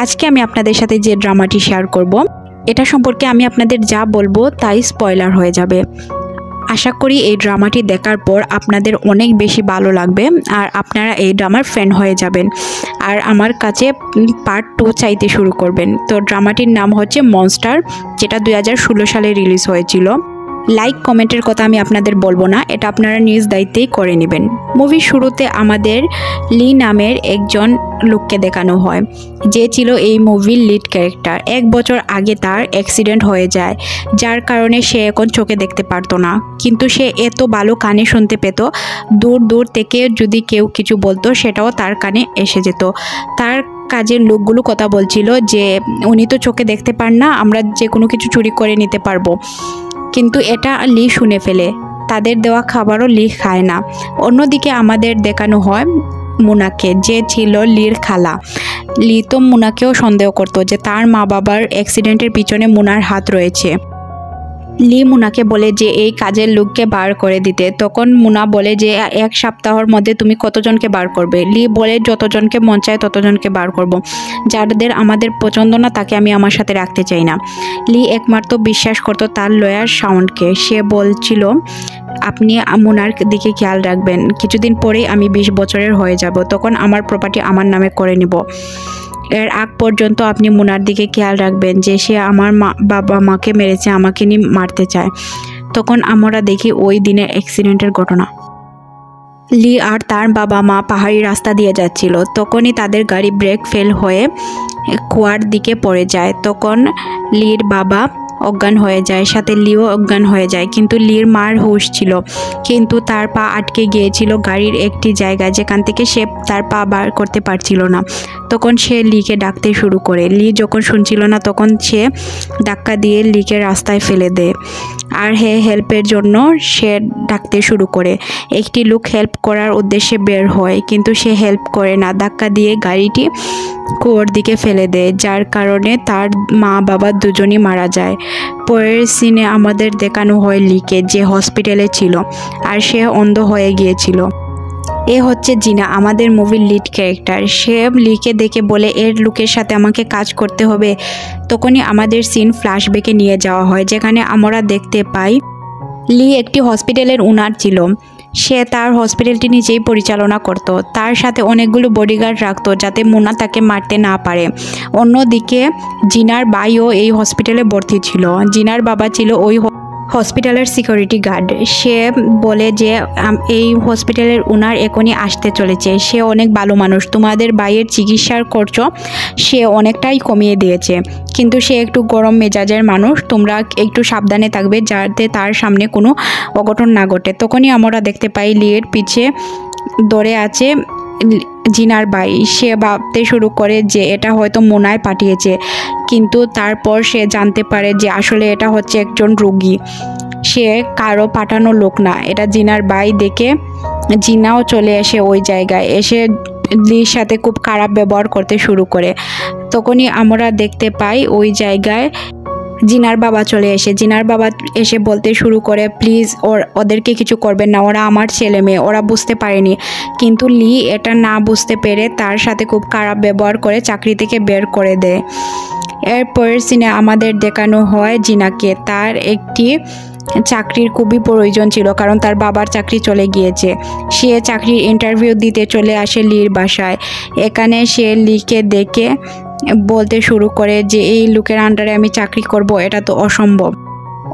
আজকে আমি আপনাদের সাথে যে ড্রামাটি শেয়ার করব, এটা সম্পর্কে আমি আপনাদের যা বলবো তাই স্পয়লার হয়ে যাবে। আশা করি এই ড্রামাটি দেখার পর আপনাদের অনেক বেশি ভালো লাগবে আর আপনারা এই ড্রামার ফ্যান হয়ে যাবেন আর আমার কাছে পার্ট 2 চাইতে শুরু করবেন। তো ড্রামাটির নাম হচ্ছে মনস্টার, যেটা 2016 সালে রিলিজ হয়েছিল। লাইক কমেন্টের কথা আমি আপনাদের বলবো না, এটা আপনারা নিজ দায়িত্বেই করে নেবেন। মুভির শুরুতে আমাদের লি নামের একজন লোককে দেখানো হয়, যে ছিল এই মুভির লিড ক্যারেক্টার। 1 বছর আগে তার অ্যাক্সিডেন্ট হয়ে যায়, যার কারণে সে এখন চোখে দেখতে পারতো না, কিন্তু সে এত ভালো কানে শুনতে পেত, দূর দূর থেকে যদি কেউ কিছু বলতো সেটাও তার কানে এসে যেত। তার কাজের লোকগুলো কথা বলছিল যে উনি তো চোখে দেখতে পান না, আমরা যে কোনো কিছু চুরি করে নিতে পারবো, কিন্তু এটা লি শুনে ফেলে। তাদের দেওয়া খাবারও লি খায় না। অন্যদিকে আমাদের দেখানো হয় মুনাকে, যে ছিল লির খালা। লি তো মুনাকেও সন্দেহ করতো যে তার মা বাবার অ্যাক্সিডেন্টের পিছনে মুনার হাত রয়েছে। লি মুনাকে বলে যে এই কাজের লোককে বার করে দিতে। তখন মুনা বলে যে 1 সপ্তাহের মধ্যে তুমি কতজনকে বার করবে? লি বলে যতজনকে মন চায় ততজনকে বার করব, যাদের আমাদের পছন্দ না তাকে আমি আমার সাথে রাখতে চাই না। লি একমাত্র বিশ্বাস করতো তার লয়ার সাউন্ডকে। সে বলছিল আপনি মুনার দিকে খেয়াল রাখবেন, কিছুদিন পরেই আমি 20 বছরের হয়ে যাব, তখন আমার প্রপার্টি আমার নামে করে নিব। এর আগ পর্যন্ত আপনি মুনার দিকে খেয়াল রাখবেন, যে সে আমার বাবা মাকে মেরেছে, আমাকে নিয়ে মারতে চায়। তখন আমরা দেখি ওই দিনের অ্যাক্সিডেন্টের ঘটনা। লি আর তার বাবা মা পাহাড়ি রাস্তা দিয়ে যাচ্ছিল, তখনই তাদের গাড়ি ব্রেক ফেল হয়ে কুয়ার দিকে পড়ে যায়। তখন লির বাবা অজ্ঞান হয়ে যায়, সাথে লিও অজ্ঞান হয়ে যায়, কিন্তু লির মার হুঁশ ছিল, কিন্তু তার পা আটকে গিয়েছিল গাড়ির একটি জায়গায়, যেখান থেকে সে তার পা বার করতে পারছিল না। তখন সে লিকে ডাকতে শুরু করে। লি যখন শুনছিল না তখন সে ধাক্কা দিয়ে লিকে রাস্তায় ফেলে দেয় আর হেল্পের জন্য সে ডাকতে শুরু করে। একটি লোক হেল্প করার উদ্দেশ্যে বের হয়, কিন্তু সে হেল্প করে না, ধাক্কা দিয়ে গাড়িটি কুয়োর দিকে ফেলে দেয়, যার কারণে তার মা বাবা দুজনই মারা যায়। পরের সিনে আমাদের দেখানো হয় লিকে, যে হসপিটালে ছিল আর সে অন্ধ হয়ে গিয়েছিল। এ হচ্ছে জিনা, আমাদের মুভির লিড ক্যারেক্টার। সে লিকে দেখে বলে এর লোকের সাথে আমাকে কাজ করতে হবে। তখনই আমাদের সিন ফ্ল্যাশব্যাকে নিয়ে যাওয়া হয়, যেখানে আমরা দেখতে পাই লি একটি হসপিটালের ওনার ছিল। সে তার হসপিটালটি নিজেই পরিচালনা করত, তার সাথে অনেকগুলো বডিগার্ড রাখতো যাতে মুনা তাকে মারতে না পারে। অন্যদিকে জিনার ভাইও এই হসপিটালে ভর্তি ছিল। জিনার বাবা ছিল ওই হসপিটালের সিকিউরিটি গার্ড। সে বলে যে এই হসপিটালের ওনার এখনই আসতে চলেছে, সে অনেক ভালো মানুষ, তোমাদের ভাইয়ের চিকিৎসার খরচ সে অনেকটাই কমিয়ে দিয়েছে, কিন্তু সে একটু গরম মেজাজের মানুষ, তোমরা একটু সাবধানে থাকবে যাতে তার সামনে কোনো অঘটন না ঘটে। তখনই আমরা দেখতে পাই লিয়ের পিছে ধরে আছে জিনার ভাই। সে ভাবতে শুরু করে যে এটা হয়তো মোনায় পাঠিয়েছে, কিন্তু তারপর সে জানতে পারে যে আসলে এটা হচ্ছে একজন রোগী, সে কারো পাঠানো লোক না। এটা জিনার ভাই দেখে জিনাও চলে আসে ওই জায়গায়, এসে লির সাথে খুব খারাপ ব্যবহার করতে শুরু করে। তখনই আমরা দেখতে পাই ওই জায়গায় জিনার বাবা চলে এসে। জিনার বাবা এসে বলতে শুরু করে প্লিজ ওদেরকে কিছু করবেন না, ওরা আমার ছেলে মেয়ে, ওরা বুঝতে পারেনি। কিন্তু লি এটা না বুঝতে পেরে তার সাথে খুব খারাপ ব্যবহার করে চাকরি থেকে বের করে দেয়। এরপরের সিনে আমাদের দেখানো হয় জিনাকে। তার একটি চাকরির খুবই প্রয়োজন ছিল, কারণ তার বাবার চাকরি চলে গিয়েছে। সে চাকরির ইন্টারভিউ দিতে চলে আসে লির বাসায়। এখানে সে লিকে দেখে বলতে শুরু করে যে এই লোকের আন্ডারে আমি চাকরি করব, এটা তো অসম্ভব।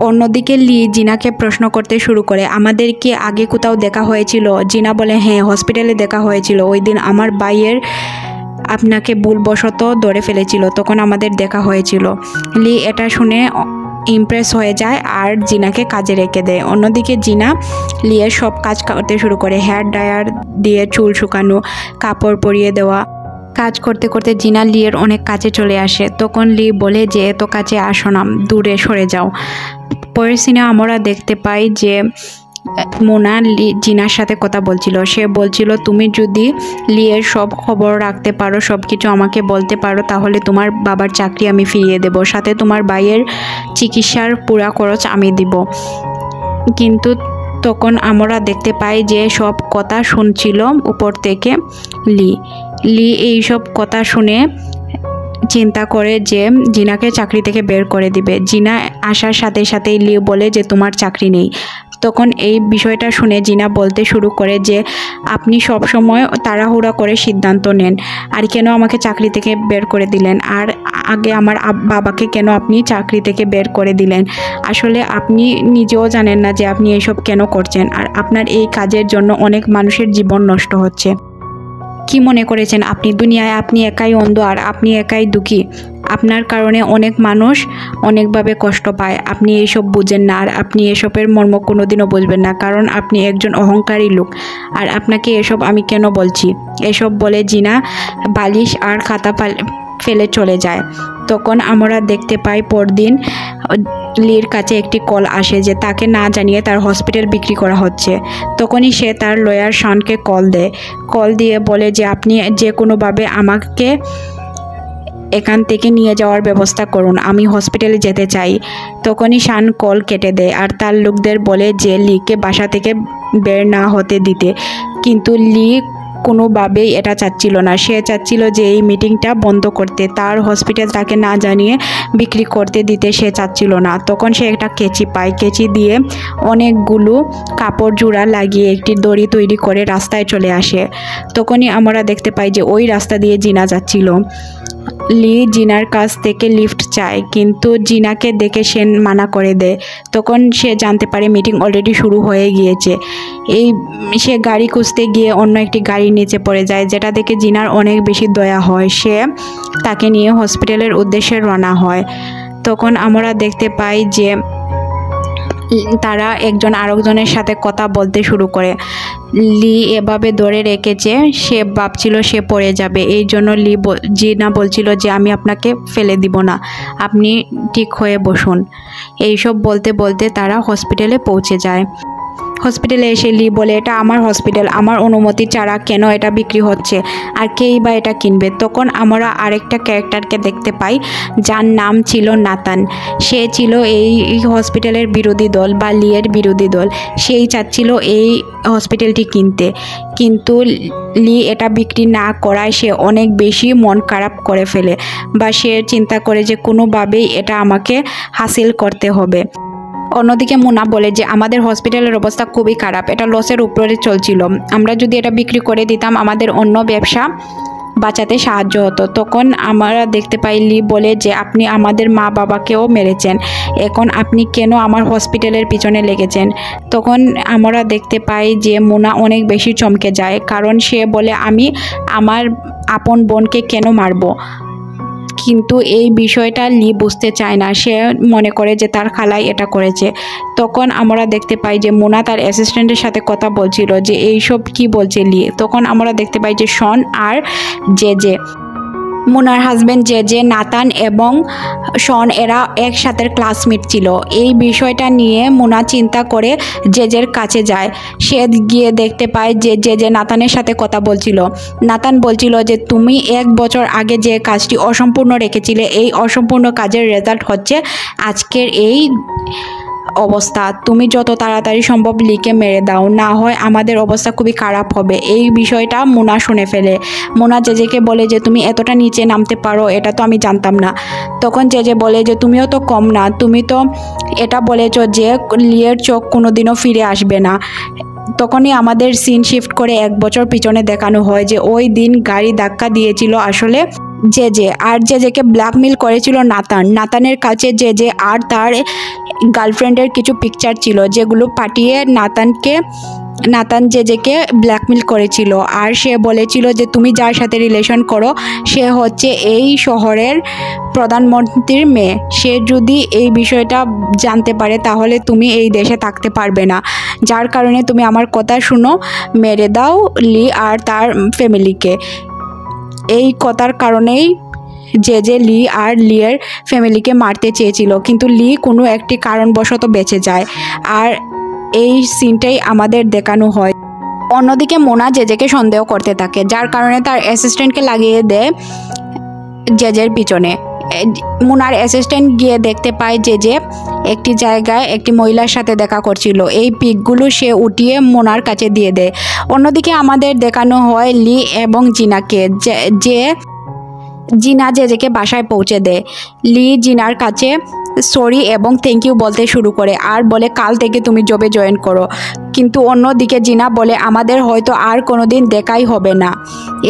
অন্যদিকে লি জিনাকে প্রশ্ন করতে শুরু করে আমাদের কি আগে কোথাও দেখা হয়েছিল? জিনা বলে হ্যাঁ, হসপিটালে দেখা হয়েছিল, ওই দিন আমার ভাইয়ের আপনাকে ভুলবশত ধরে ফেলেছিল, তখন আমাদের দেখা হয়েছিল। লি এটা শুনে ইমপ্রেস হয়ে যায় আর জিনাকে কাজে রেখে দেয়। অন্যদিকে জিনা লিয়ের সব কাজ করতে শুরু করে, হেয়ার ড্রায়ার দিয়ে চুল শুকানো, কাপড় পরিয়ে দেওয়া। কাজ করতে করতে জিনা লিয়ের অনেক কাছে চলে আসে। তখন লি বলে যে এত কাছে আসো না, দূরে সরে যাও। পরের সিনে আমরা দেখতে পাই যে মোনা জিনার সাথে কথা বলছিল। সে বলছিল তুমি যদি লিয়ের সব খবর রাখতে পারো, সব কিছু আমাকে বলতে পারো, তাহলে তোমার বাবার চাকরি আমি ফিরিয়ে দেব, সাথে তোমার ভাইয়ের চিকিৎসার পুরা খরচ আমি দিব। কিন্তু তখন আমরা দেখতে পাই যে সব কথা শুনছিল উপর থেকে লি। লি এই সব কথা শুনে চিন্তা করে যে জিনাকে চাকরি থেকে বের করে দিবে। জিনা আসার সাথে সাথেই লি বলে যে তোমার চাকরি নেই। তখন এই বিষয়টা শুনে জিনা বলতে শুরু করে যে আপনি সব সময় তাড়াহুড়া করে সিদ্ধান্ত নেন, আর কেন আমাকে চাকরি থেকে বের করে দিলেন, আর আগে আমার বাবাকে কেন আপনি চাকরি থেকে বের করে দিলেন। আসলে আপনি নিজেও জানেন না যে আপনি এইসব কেন করছেন, আর আপনার এই কাজের জন্য অনেক মানুষের জীবন নষ্ট হচ্ছে। কি মনে করেছেন আপনি দুনিয়ায় আপনি একাই অন্ধ আর আপনি একাই দুঃখী? আপনার কারণে অনেক মানুষ অনেকভাবে কষ্ট পায়। আপনি এইসব বুঝেন না, আর আপনি এসবের মর্ম কোনোদিনও বুঝবেন না, কারণ আপনি একজন অহংকারী লোক। আর আপনাকে এসব আমি কেন বলছি? এসব বলে জিনা বালিশ আর খাতা ফেলে চলে যায়। তখন আমরা দেখতে পাই পরদিন লির কাছে একটি কল আসে যে তাকে না জানিয়ে তার হসপিটাল বিক্রি করা হচ্ছে। তখনই সে তার লয়ার শনকে কল দিয়ে বলে যে আপনি যে কোনোভাবে আমাকে এখান থেকে নিয়ে যাওয়ার ব্যবস্থা করুন, আমি হসপিটালে যেতে চাই। তখনই শান কল কেটে দেয় আর তার লোকদের বলে যে লিকে বাসা থেকে বের না হতে দিতে, কিন্তু লি কোনোভাবেই এটা চাচ্ছিল না। সে চাচ্ছিল যে এই মিটিংটা বন্ধ করতে, তার হসপিটাল তাকে না জানিয়ে বিক্রি করতে দিতে সে চাচ্ছিল না। তখন সে একটা কেচি পায়, কেচি দিয়ে অনেকগুলো কাপড় জোড়া লাগিয়ে একটি দড়ি তৈরি করে রাস্তায় চলে আসে। তখনই আমরা দেখতে পাই যে ওই রাস্তা দিয়ে জিনা যাচ্ছিল। লি জিনার কাছ থেকে লিফট চায়, কিন্তু জিনাকে দেখে সে মানা করে দেয়। তখন সে জানতে পারে মিটিং অলরেডি শুরু হয়ে গিয়েছে। সে গাড়ি খুঁজতে গিয়ে অন্য একটি গাড়ির নিচে পড়ে যায়, যেটা দেখে জিনার অনেক বেশি দয়া হয়। সে তাকে নিয়ে হসপিটালের উদ্দেশ্যে রওনা হয়। তখন আমরা দেখতে পাই যে তারা একজন আরেকজনের সাথে কথা বলতে শুরু করে। লি এভাবে ধরে রেখেছে, সে ভাবছিল সে পড়ে যাবে। এই জন্য জিনা বলছিল যে আমি আপনাকে ফেলে দিব না, আপনি ঠিক হয়ে বসুন। এইসব বলতে বলতে তারা হসপিটালে পৌঁছে যায়। হসপিটালে এসে লি বলে এটা আমার হসপিটাল, আমার অনুমতি ছাড়া কেন এটা বিক্রি হচ্ছে, আর কেই বা এটা কিনবে। তখন আমরা আরেকটা ক্যারেক্টারকে দেখতে পাই যার নাম ছিল নাতান। সে ছিল এই হসপিটালের বিরোধী দল বা লিয়ের বিরোধী দল। সেই চাচ্ছিল এই হসপিটালটি কিনতে, কিন্তু লি এটা বিক্রি না করায় সে অনেক বেশি মন খারাপ করে ফেলে, বা সে চিন্তা করে যে কোনোভাবেই এটা আমাকে হাসিল করতে হবে। অন্যদিকে মুনা বলে যে আমাদের হসপিটালের অবস্থা খুবই খারাপ, এটা লসের উপরে চলছিল, আমরা যদি এটা বিক্রি করে দিতাম আমাদের অন্য ব্যবসা বাঁচাতে সাহায্য হতো। তখন আমরা দেখতে পাই লি বলে যে আপনি আমাদের মা বাবাকেও মেরেছেন, এখন আপনি কেন আমার হসপিটালের পিছনে লেগেছেন? তখন আমরা দেখতে পাই যে মুনা অনেক বেশি চমকে যায়, কারণ সে বলে আমি আমার আপন বোনকে কেন মারবো? কিন্তু এই বিষয়টা লি বুঝতে চায় না, সে মনে করে যে তার খালাই এটা করেছে। তখন আমরা দেখতে পাই যে মুনা তার অ্যাসিস্ট্যান্টের সাথে কথা বলছিল যে এইসব কি বলছে লি। তখন আমরা দেখতে পাই যে শন আর জে মুনার হাজব্যান্ড জে নাতান এবং শন এরা একসাথে ক্লাসমেট ছিল। এই বিষয়টা নিয়ে মুনা চিন্তা করে জেজের কাছে যায়। সে গিয়ে দেখতে পায় যে জে নাতানের সাথে কথা বলছিল। নাতান বলছিল যে তুমি 1 বছর আগে যে কাজটি অসম্পূর্ণ রেখেছিলে, এই অসম্পূর্ণ কাজের রেজাল্ট হচ্ছে আজকের এই অবস্থা। তুমি যত তাড়াতাড়ি সম্ভব লিকে মেরে দাও, না হয় আমাদের অবস্থা খুবই খারাপ হবে। এই বিষয়টা মুনা শুনে ফেলে। মুনা জেজেকে বলে যে তুমি এতটা নিচে নামতে পারো, এটা তো আমি জানতাম না। তখন জেজে বলে যে তুমিও তো কম না, তুমি তো এটা বলেছো যে লিয়ের চোখ কোনোদিনও ফিরে আসবে না। তখনই আমাদের সিন শিফট করে 1 বছর পিছনে দেখানো হয় যে ওই দিন গাড়ি ধাক্কা দিয়েছিল আসলে জেজে, আর জেজেকে ব্ল্যাকমেল করেছিল নাতানের কাছে জেজে আর তার গার্লফ্রেন্ডের কিছু পিকচার ছিল, যেগুলো পাঠিয়ে নাতান জেজেকে ব্ল্যাকমেল করেছিল। আর সে বলেছিল যে তুমি যার সাথে রিলেশন করো সে হচ্ছে এই শহরের প্রধানমন্ত্রীর মেয়ে, সে যদি এই বিষয়টা জানতে পারে তাহলে তুমি এই দেশে থাকতে পারবে না, যার কারণে তুমি আমার কথা শুনো, মেরে দাও লি আর তার ফ্যামিলিকে। এই কথার কারণেই জেজে লি আর লিয়ের ফ্যামিলিকে মারতে চেয়েছিল, কিন্তু লি কোনো একটি কারণবশত বেঁচে যায়। আর এই সিনটাই আমাদের দেখানো হয়। অন্যদিকে মোনা জেজেকে সন্দেহ করতে থাকে, যার কারণে তার অ্যাসিস্ট্যান্টকে লাগিয়ে দেয় জেজের পিছনে। মুনার অ্যাসিস্ট্যান্ট গিয়ে দেখতে পায় জেজে একটি জায়গায় একটি মহিলার সাথে দেখা করছিল। এই পিকগুলো সে উঠিয়ে মোনার কাছে দিয়ে দেয়। অন্যদিকে আমাদের দেখানো হয় লি এবং জিনাকে, জিনা জেজেকে বাসায় পৌঁছে দেয়। লি জিনার কাছে সরি এবং থ্যাংক ইউ বলতে শুরু করে আর বলে কাল থেকে তুমি জবে জয়েন করো। কিন্তু অন্যদিকে জিনা বলে আমাদের হয়তো আর কোনোদিন দেখাই হবে না।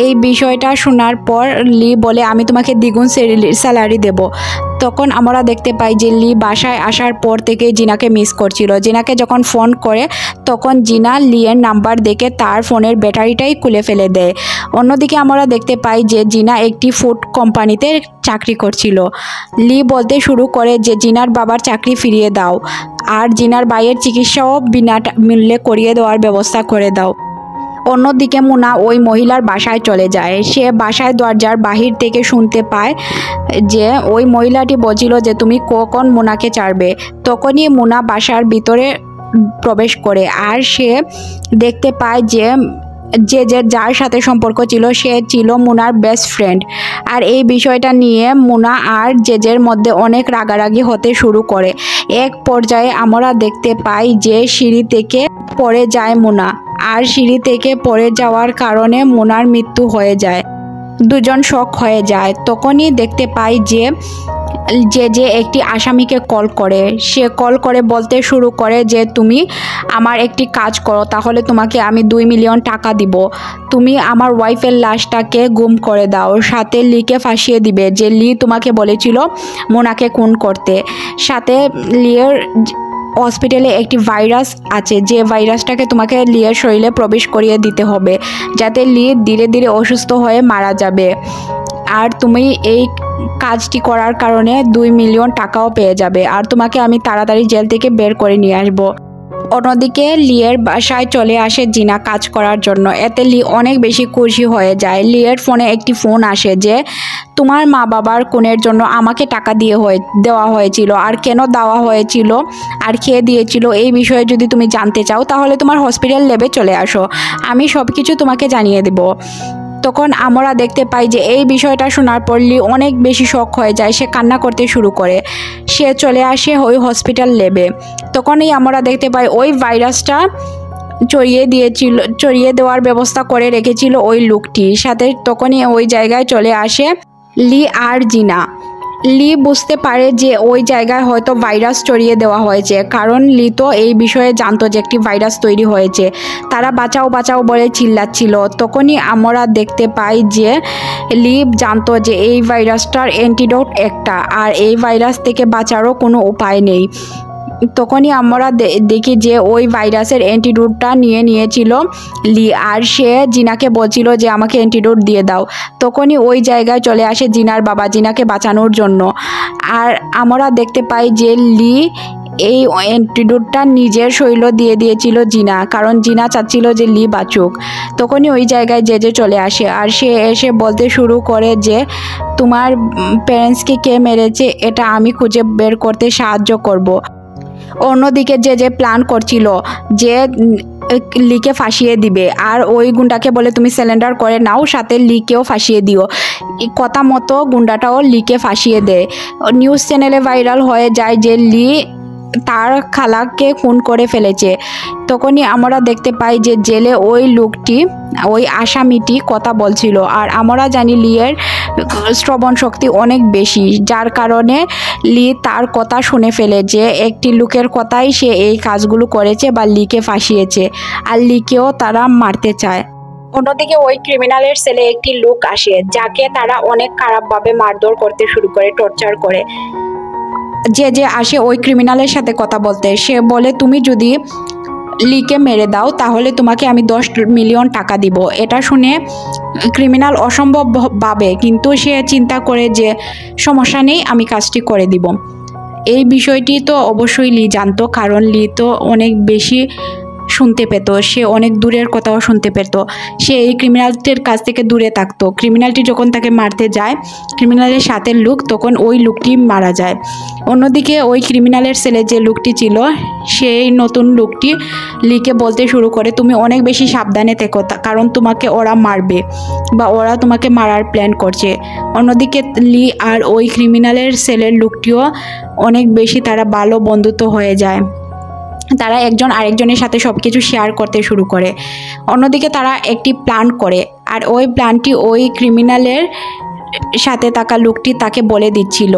এই বিষয়টা শোনার পর লি বলে আমি তোমাকে দ্বিগুণ স্যালারি দেব। তখন আমরা দেখতে পাই যে লি বাসায় আসার পর থেকে জিনাকে মিস করছিল। জিনাকে যখন ফোন করে তখন জিনা লিয়ের নাম্বার দেখে তার ফোনের ব্যাটারিটাই খুলে ফেলে দেয়। অন্যদিকে আমরা দেখতে পাই যে জিনা একটি ফুড কোম্পানিতে চাকরি করছিল। লি বলতে শুরু করে যে জিনার বাবার চাকরি ফিরিয়ে দাও আর জিনার ভাইয়ের চিকিৎসাও বিনা মূল্যে করিয়ে দেওয়ার ব্যবস্থা করে দাও। অন্যদিকে মুনা ওই মহিলার বাসায় চলে যায়। সে বাসায় দরজার বাহির থেকে শুনতে পায় যে ওই মহিলাটি বলছিল যে তুমি কখন মুনাকে ছাড়বে। তখনই মুনা বাসার ভিতরে প্রবেশ করে আর সে দেখতে পায় যে যার সাথে সম্পর্ক ছিল সে ছিল মুনার বেস্ট ফ্রেন্ড। আর এই বিষয়টা নিয়ে মুনা আর জেজের মধ্যে অনেক রাগারাগি হতে শুরু করে। এক পর্যায়ে আমরা দেখতে পাই যে সিঁড়ি থেকে পড়ে যায় মুনা আর সিঁড়ি থেকে পড়ে যাওয়ার কারণে মুনার মৃত্যু হয়ে যায়। দুজন শক হয়ে যায়। তখনই দেখতে পাই যে যে একটি আসামিকে কল করে। সে কল করে বলতে শুরু করে যে তুমি আমার একটি কাজ করো, তাহলে তোমাকে আমি 2 মিলিয়ন টাকা দিব। তুমি আমার ওয়াইফের লাশটাকে গুম করে দাও, সাথে লিকে ফাঁসিয়ে দিবে যে লি তোমাকে বলেছিল মোনাকে খুন করতে। সাথে লিয়ের হসপিটালে একটি ভাইরাস আছে, যে ভাইরাসটাকে তোমাকে লিয়ের শরীরে প্রবেশ করিয়ে দিতে হবে যাতে লি ধীরে ধীরে অসুস্থ হয়ে মারা যাবে। আর তুমি এই কাজটি করার কারণে 2 মিলিয়ন টাকাও পেয়ে যাবে আর তোমাকে আমি তাড়াতাড়ি জেল থেকে বের করে নিয়ে আসবো। অন্যদিকে লিয়ের বাসায় চলে আসে জিনা কাজ করার জন্য। এতে লি অনেক বেশি খুশি হয়ে যায়। লিয়ের ফোনে একটি ফোন আসে যে তোমার মা বাবার খুনের জন্য আমাকে টাকা দেওয়া হয়েছিল আর কেন দেওয়া হয়েছিল আর খেয়ে দিয়েছিল এই বিষয়ে যদি তুমি জানতে চাও তাহলে তোমার হসপিটাল ল্যাবে চলে আসো, আমি সব কিছু তোমাকে জানিয়ে দেব। তখন আমরা দেখতে পাই যে এই বিষয়টা শোনার পর লি অনেক বেশি শক হয়ে যায়। সে কান্না করতে শুরু করে। সে চলে আসে ওই হসপিটাল ল্যাবে। তখনই আমরা দেখতে পাই ওই ভাইরাসটা চড়িয়ে দেওয়ার ব্যবস্থা করে রেখেছিল ওই লোকটি। সাথে তখনই ওই জায়গায় চলে আসে লি আর জিনা। লি বুঝতে পারে যে ওই জায়গায় হয়তো ভাইরাস ছড়িয়ে দেওয়া হয়েছে, কারণ লি তো এই বিষয়ে জানতো যে একটি ভাইরাস তৈরি হয়েছে। তারা বাঁচাও বাঁচাও বলে চিল্লাচ্ছিল। তখনই আমরা দেখতে পাই যে লি জানতো যে এই ভাইরাসটার অ্যান্টিডোট একটা আর এই ভাইরাস থেকে বাঁচারও কোনো উপায় নেই। তখনই আমরা দেখি যে ওই ভাইরাসের অ্যান্টিডোটটা নিয়েছিল লি আর সে জিনাকে বলছিল যে আমাকে অ্যান্টিডোট দিয়ে দাও। তখনই ওই জায়গায় চলে আসে জিনার বাবা জিনাকে বাঁচানোর জন্য। আর আমরা দেখতে পাই যে লি এই অ্যান্টিডোটটা নিজের শরীরে দিয়ে দিয়েছিল জিনা, কারণ জিনা চাচ্ছিল যে লি বাঁচুক। তখনই ওই জায়গায় যে চলে আসে আর সে এসে বলতে শুরু করে যে তোমার প্যারেন্টসকে কে মেরেছে এটা আমি খুঁজে বের করতে সাহায্য করব। অন্যদিকে যে প্ল্যান করছিল যে লিকে ফাঁসিয়ে দিবে আর ওই গুন্ডাকে বলে তুমি সিলিন্ডার করে নাও, সাথে লিকেও ফাঁসিয়ে দিও। কথা মতো গুন্ডাটাও লিকে ফাঁসিয়ে দেয়। নিউজ চ্যানেলে ভাইরাল হয়ে যায় যে লি তার খালাকে খুন করে ফেলেছে। তখনই আমরা দেখতে পাই যে জেলে ওই লোকটি ওই আসামিটি কথা বলছিল। আর আমরা জানি লিয়ের শ্রবণ শক্তি অনেক বেশি, যার কারণে লি তার কথা শুনে ফেলে যে একটি লোকের কথাই সে এই কাজগুলো করেছে বা লিকে ফাঁসিয়েছে আর লিকেও তারা মারতে চায়। অন্যদিকে ওই ক্রিমিনালের সেলে একটি লোক আসে যাকে তারা অনেক খারাপভাবে মারধর করতে শুরু করে, টর্চার করে। যে আসে ওই ক্রিমিনালের সাথে কথা বলতে, সে বলে তুমি যদি লিকে মেরে দাও তাহলে তোমাকে আমি 10 মিলিয়ন টাকা দিব। এটা শুনে ক্রিমিনাল অসম্ভব ভাবে, কিন্তু সে চিন্তা করে যে সমস্যা নেই, আমি কাজটি করে দিব। এই বিষয়টি তো অবশ্যই লি জানতো, কারণ লি তো অনেক বেশি শুনতে পেত, সে অনেক দূরের কথাও শুনতে পেত। সে এই ক্রিমিনালটির কাছ থেকে দূরে থাকতো। ক্রিমিনালটি যখন তাকে মারতে যায়, ক্রিমিনালের সাথে লোক, তখন ওই লোকটি মারা যায়। অন্যদিকে ওই ক্রিমিনালের ছেলে যে লোকটি ছিল, সেই নতুন লোকটি লিকে বলতে শুরু করে তুমি অনেক বেশি সাবধানে থেকো, কারণ তোমাকে ওরা মারবে বা ওরা তোমাকে মারার প্ল্যান করছে। অন্যদিকে লি আর ওই ক্রিমিনালের ছেলের লোকটিও অনেক বেশি তারা ভালো বন্ধুত্ব হয়ে যায়। তারা একজন আরেকজনের সাথে সব কিছু শেয়ার করতে শুরু করে। অন্যদিকে তারা একটি প্ল্যান করে আর ওই প্ল্যানটি ওই ক্রিমিনালের সাথে থাকা লোকটি তাকে বলে দিচ্ছিল,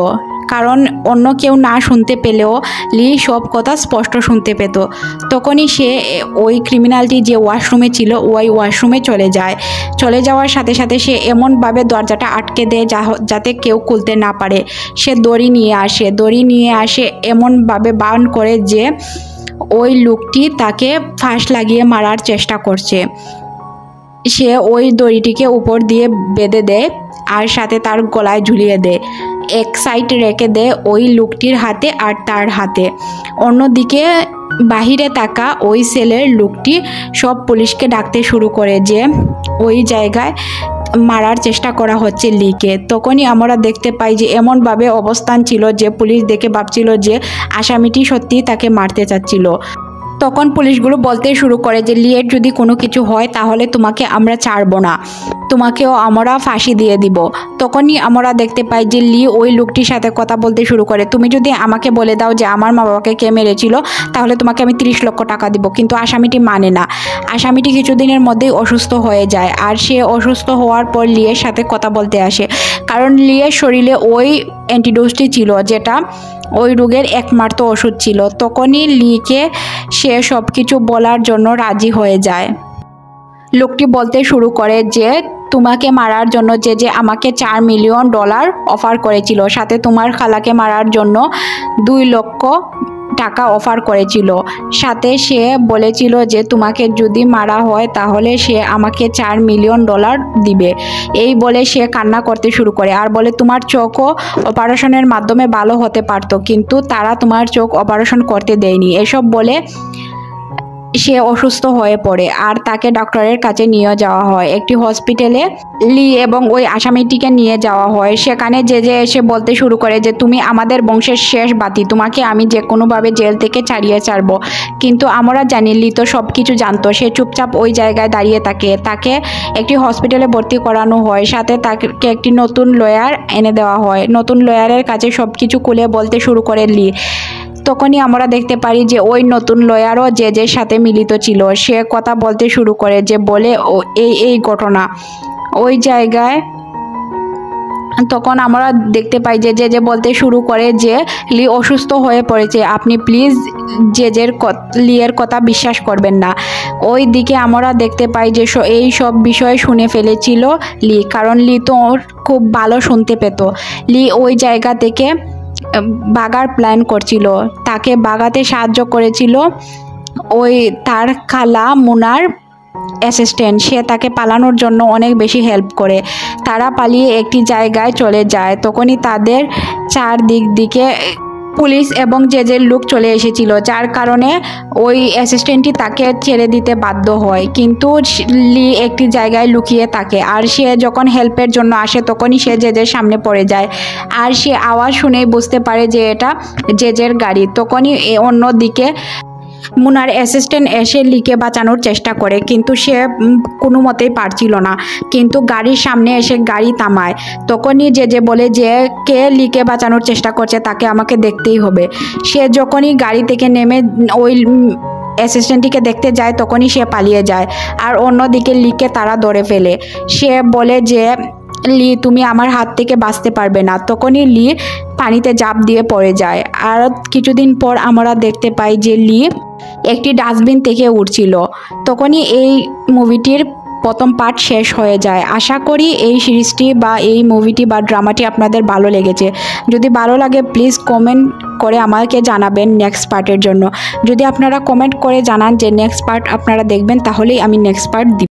কারণ অন্য কেউ না শুনতে পেলেও লি সব কথা স্পষ্ট শুনতে পেত। তখনই সে ওই ক্রিমিনালটি যে ওয়াশরুমে ছিল ওই ওয়াশরুমে চলে যাওয়ার সাথে সাথে সে এমনভাবে দরজাটা আটকে দেয় যাতে কেউ খুলতে না পারে। সে দড়ি নিয়ে আসে এমনভাবে বাউন্ড করে যে ওই লোকটি তাকে ফাঁস লাগিয়ে মারার চেষ্টা করছে। সে ওই দড়িটিকে উপর দিয়ে বেঁধে দেয় আর সাথে তার গলায় ঝুলিয়ে দেয়, এক সাইড রেখে দেয় ওই লোকটির হাতে আর তার হাতে। অন্যদিকে বাহিরে থাকা ওই সেলের লোকটি সব পুলিশকে ডাকতে শুরু করে যে ওই জায়গায় মারার চেষ্টা করা হচ্ছে লিকে। তখনই আমরা দেখতে পাই যে এমনভাবে অবস্থান ছিল যে পুলিশ দেখে ভাবছিল যে আসামিটি সত্যিই তাকে মারতে চাচ্ছিল। তখন পুলিশগুলো বলতে শুরু করে যে লিয়ের যদি কোনো কিছু হয় তাহলে তোমাকে আমরা ছাড়বো না, তোমাকেও আমরা ফাঁসি দিয়ে দিব। তখনই আমরা দেখতে পাই যে লি ওই লোকটির সাথে কথা বলতে শুরু করে, তুমি যদি আমাকে বলে দাও যে আমার মা বাবাকে কে মেরেছিল তাহলে তোমাকে আমি 30 লক্ষ টাকা দিব। কিন্তু আসামিটি মানে না। আসামিটি কিছুদিনের মধ্যেই অসুস্থ হয়ে যায় আর সে অসুস্থ হওয়ার পর লিয়ের সাথে কথা বলতে আসে, কারণ লিয়ের শরীরে ওই অ্যান্টিডোজটি ছিল যেটা ওই রোগের একমাত্র ওষুধ ছিল। তখনই লিকে সে সব কিছু বলার জন্য রাজি হয়ে যায়। লোকটি বলতে শুরু করে যে তোমাকে মারার জন্য যে আমাকে $4 মিলিয়ন অফার করেছিল, সাথে তোমার খালাকে মারার জন্য 2 লক্ষ টাকা অফার করেছিল, সাথে সে বলেছিল যে তোমাকে যদি মারা হয় তাহলে সে আমাকে $4 মিলিয়ন দিবে। এই বলে সে কান্না করতে শুরু করে আর বলে তোমার চোখও অপারেশনের মাধ্যমে ভালো হতে পারতো, কিন্তু তারা তোমার চোখ অপারেশন করতে দেয়নি। এসব বলে সে অসুস্থ হয়ে পড়ে আর তাকে ডক্টরের কাছে নিয়ে যাওয়া হয়। একটি হসপিটালে লি এবং ওই আসামিটিকে নিয়ে যাওয়া হয়। সেখানে যে এসে বলতে শুরু করে যে তুমি আমাদের বংশের শেষ বাতি, তোমাকে আমি যে কোনোভাবে জেল থেকে ছাড়বো। কিন্তু আমরা জানি লি তো সব কিছু জানতো। সে চুপচাপ ওই জায়গায় দাঁড়িয়ে থাকে। তাকে একটি হসপিটালে ভর্তি করানো হয়, সাথে তাকে একটি নতুন লয়ার এনে দেওয়া হয়। নতুন লয়ারের কাছে সব কিছু খুলে বলতে শুরু করে লি। তখনই আমরা দেখতে পারি যে ওই নতুন লয়ারও যে সাথে মিলিত ছিল। সে কথা বলতে শুরু করে যে বলে এই ঘটনা ওই জায়গায়। তখন আমরা দেখতে পাই যে বলতে শুরু করে যে লি অসুস্থ হয়ে পড়েছে, আপনি প্লিজ লিয়ের কথা বিশ্বাস করবেন না। ওই দিকে আমরা দেখতে পাই যে এই সব বিষয় শুনে ফেলেছিল লি, কারণ লি তো খুব ভালো শুনতে পেত। লি ওই জায়গা থেকে বাগার প্ল্যান করছিল, তাকে বাগাতে সাহায্য করেছিল ওই তার খালা মুনার অ্যাসিস্ট্যান্ট। সে তাকে পালানোর জন্য অনেক বেশি হেল্প করে। তারা পালিয়ে একটি জায়গায় চলে যায়। তখনই তাদের চারদিক দিকে পুলিশ এবং জেজের লোক চলে এসেছিল, যার কারণে ওই অ্যাসিস্ট্যান্টটি তাকে ছেড়ে দিতে বাধ্য হয়। কিন্তু লি একটি জায়গায় লুকিয়ে থাকে আর সে যখন হেল্পের জন্য আসে তখনই সে জেজের সামনে পড়ে যায় আর সে আওয়াজ শুনেই বুঝতে পারে যে এটা জেজের গাড়ি। তখনই অন্যদিকে মুনার অ্যাসিস্ট্যান্ট এসে লিকে বাঁচানোর চেষ্টা করে, কিন্তু সে কোনো মতেই পারছিল না। কিন্তু গাড়ির সামনে এসে গাড়ি থামায়। তখনই যে বলে যে কে লিকে বাঁচানোর চেষ্টা করছে তাকে আমাকে দেখতেই হবে। সে যখনই গাড়ি থেকে নেমে ওই অ্যাসিস্ট্যান্টটিকে দেখতে যায় তখনই সে পালিয়ে যায় আর অন্যদিকে লিকে তারা ধরে ফেলে। সে বলে যে লি তুমি আমার হাত থেকে বাঁচতে পারবে না। তখনই লি পানিতে ঝাঁপ দিয়ে পড়ে যায়। আর কিছুদিন পর আমরা দেখতে পাই যে লি একটি ডাস্টবিন থেকে উঠছিল। তখনই এই মুভিটির প্রথম পার্ট শেষ হয়ে যায়। আশা করি এই সিরিজটি বা এই মুভিটি বা ড্রামাটি আপনাদের ভালো লেগেছে। যদি ভালো লাগে প্লিজ কমেন্ট করে আমাকে জানাবেন নেক্সট পার্টের জন্য। যদি আপনারা কমেন্ট করে জানান যে নেক্সট পার্ট আপনারা দেখবেন তাহলেই আমি নেক্সট পার্ট দিব।